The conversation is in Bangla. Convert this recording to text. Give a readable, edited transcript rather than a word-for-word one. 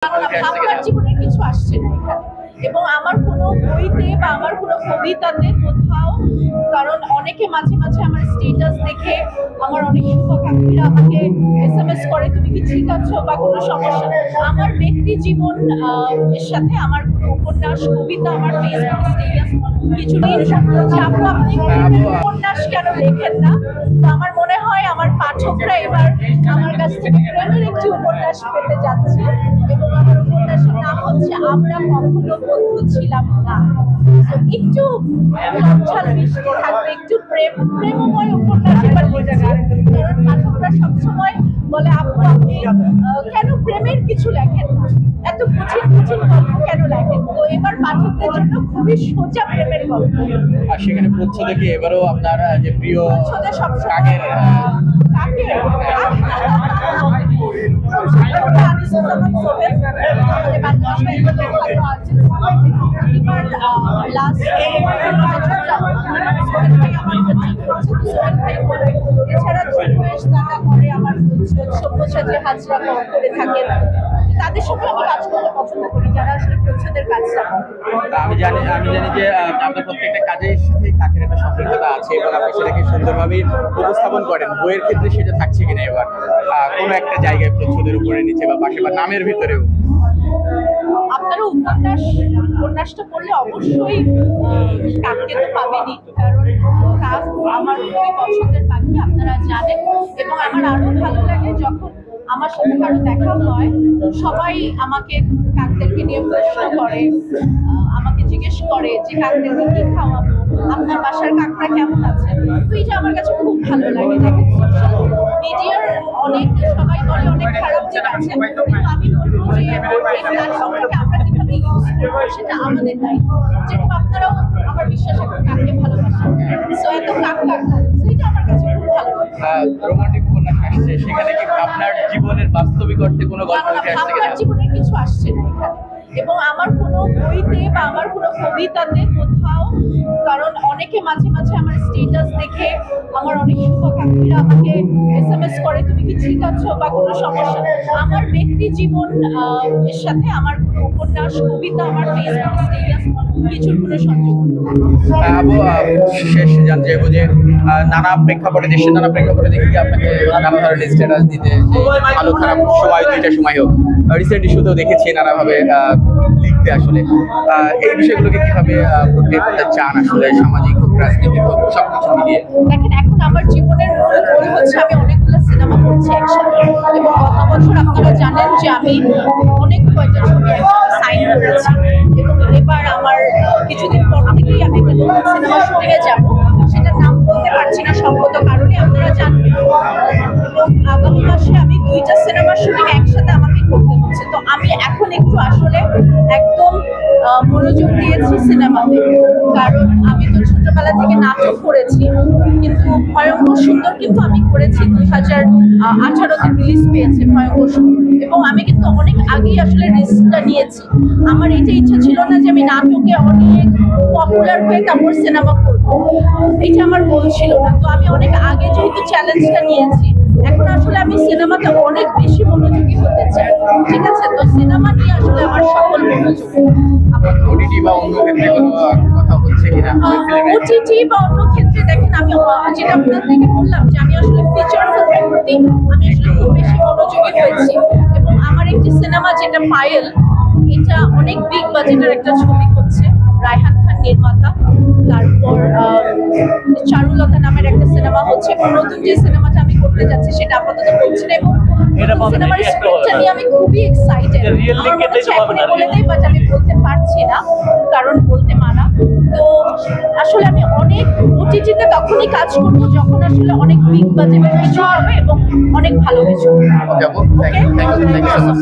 আমার জীবনের কিছু আসছে না এখানে, এবং আমার কোনো বইতে বা আমার কোনো কবিতাতে কোথাও, কারণ অনেকে মাঝে মাঝে আমার স্ট্যাটাস দেখে আমার অনেক শুভাকাঙ্ক্ষীরা আমাকে SMS করে তুমি কি ঠিক আছো বা কোনো সমস্যা। আমার ব্যক্তি জীবন এর সাথে আমার কোনো উপন্যাস কবিতা আমার ফেসবুক স্ট্যাটাস কিছু নেই। আপনি উপন্যাস কেন লেখেন না? তো আমার মনে হয় আমার পাঠকরা এবার আমার কাছ থেকে প্রেমের একটি উপন্যাস পেতে যাচ্ছে, এবং আমার উপন্যাসের নাম হচ্ছে আমরা কখনো বন্ধু ছিলাম না। একটু ঝাল মিষ্টি থাকবে, একটু প্রেমময় উপন্যাস এবার লিখেছি, কারণ পাঠকরা সবসময় বলে আপু আপনি কেন প্রেমের কিছু লেখেন না, এত কঠিন কঠিন গল্প কেন লেখেন। তো এবার পাঠকদের জন্য খুবই সোজা প্রেমের গল্প। আর সেখানে প্রচ্ছদে কি এবারও আপনার যে প্রিয় প্রচ্ছদে সবসময় কাকের তাদের সাথে আমি কাজ করতে পছন্দ করি, যারা আসলে প্রচ্ছদের কাজটা। আমি জানি যে আপনার প্রত্যেকটা কাজের সাথে কাকের একটা সম্পৃক্ততা আছে এবং আপনি সেটাকে সুন্দরভাবে উপস্থাপন করেন। বইয়ের ক্ষেত্রে সেটা থাকছে কিনা এবার কোনো একটা জায়গায় প্রচ্ছদের উপরে নিচে বা পাশে বা নামের ভিতরেও? আপনারা উপন্যাসটা পড়লে অবশ্যই কাককে তো পাবেনই, কারণ কাক আমার খুবই পছন্দের পাখি, আপনারা জানেন। এবং আমার আরো ভালো লাগে যখন আমার সাথে কারো দেখা হয়, সবাই আমাকে কাকদেরকে নিয়ে প্রশ্ন করে, আমাকে জিজ্ঞেস করে যে কাকদেরকে কি খাওয়াবো, আপনার বাসার কাকরা কেমন আছে। তো এই যে আমার কাছে খুব ভালো লাগে। দেখেন সোশ্যাল মিডিয়ার অনেক সবাই বলে অনেক খারাপ দিক আছে, কিন্তু আমি বলবো যে এই প্ল্যাটফর্মটাকে আমরা কিভাবে ইউজ করবো সেটা আমাদের দায়িত্ব। যেরকম আপনারাও আমার বিশ্বাস এখন কাককে ভালোবাসেন, সো এত কাক সেটা আমার কাছে খুব ভালো লাগে। রোমান্টিক উপন্যাস আসছে, সেখানে কি আপনার জীবনের বাস্তবিক অর্থে কোনো গল্প উঠে আসছে কিনা? আমার জীবনের কিছু আসছে না এখানে, এবং আমার কোনো বইতে বা আমার কোনো কবিতাতে কোথাও, কারণ অনেকে মাঝে মাঝে আমার স্ট্যাটাস দেখে আমার অনেক শুভাকাঙ্ক্ষীরা আমাকে SMS করে তুমি কি ঠিক আছো বা কোনো সমস্যা। আমার ব্যক্তি জীবন এর সাথে আমার কোনো উপন্যাস কবিতা আমার ফেসবুক স্ট্যাটাস কিছুর কোনো সংযোগ শেষ জানতে চাইবো যে নানা প্রেক্ষাপটে, দেশের নানা প্রেক্ষাপটে দেখি আপনাকে নানা ধরনের স্ট্যাটাস দিতে, ভালো খারাপ সময় দুইটা সময় হোক, রিসেন্ট ইস্যুতেও দেখেছি নানাভাবে লিখতে। আসলে এই বিষয়গুলোকে কিভাবে প্রোটেক্ট করতে চান আসলে, সামাজিক হোক রাজনৈতিক হোক সবকিছু মিলিয়ে? দেখেন, এখন আমার জীবনের মূল বই হচ্ছে আমি অনেকগুলো সিনেমা করছি একসাথে, এবং গত বছর আপনারা জানেন যে আমি অনেক কয়টা ছবি একসাথে সাইন করেছি, এবং এবার আমার কিছুদিন পর থেকেই আমি একটা নতুন সিনেমা শুটিংয়ে যাব, সেটার নাম বলতে পারছি না সঙ্গত কারণে, আপনারা জানবেন। এবং আগামী মাসে আমি 2টা সিনেমার শুটিং একসাথে আমাকে করতে হচ্ছে। তো আমি এখন একটু আসলে একদম মনোযোগ দিয়েছি সিনেমাতে, কারণ আমি তো ছোটবেলা থেকে নাটক করেছি, কিন্তু ভয়ঙ্কর সুন্দর কিন্তু আমি করেছি 2018-তে রিলিজ পেয়েছে ভয়ঙ্কর সুন্দর, এবং আমি কিন্তু অনেক আগেই আসলে রিস্কটা নিয়েছি। আমার এটা ইচ্ছা ছিল না যে আমি নাটকে অনেক পপুলার হয়ে তারপর সিনেমা করবো, এটা আমার গোল ছিল না। তো আমি অনেক আগে যেহেতু চ্যালেঞ্জটা নিয়েছি, এখন আসলে আমি সিনেমাতে অনেক বেশি মনোযোগী হতে চাই, ঠিক আছে? তো সিনেমা নিয়ে আসলে আমার সকল মনোযোগ। ওটিটি বা অন্য ক্ষেত্রে কোনো কথা হচ্ছে কিনা? ওটিটি বা অন্য ক্ষেত্রে দেখেন, আমি যেটা আপনাদেরকে বললাম যে আমি আসলে ফিচার ফিল্মের প্রতি আমি আসলে খুব বেশি মনোযোগী হয়েছি, এবং আমার একটি সিনেমা যেটা পায়েল, এটা অনেক বিগ বাজেটের একটা ছবি হচ্ছে, রায়হান খান নির্মাতা। তারপর চারুলতা নামের একটা সিনেমা হচ্ছে, নতুন যে সিনেমাটা আমি করতে যাচ্ছি সেটা আপাতত বলছি না, এবং সিনেমার স্ক্রিপ্টটা নিয়ে আমি খুবই এক্সাইটেড। এখনই বলে দেই, বাট আমি বলতে পারছি না কারণ বলতে মানা। তো আসলে আমি অনেক ওটিটিতে তখনই কাজ করবো যখন আসলে অনেক বিগ বাজেটের কিছু হবে এবং অনেক ভালো কিছু। ওকে, থ্যাংক ইউ সো মাচ।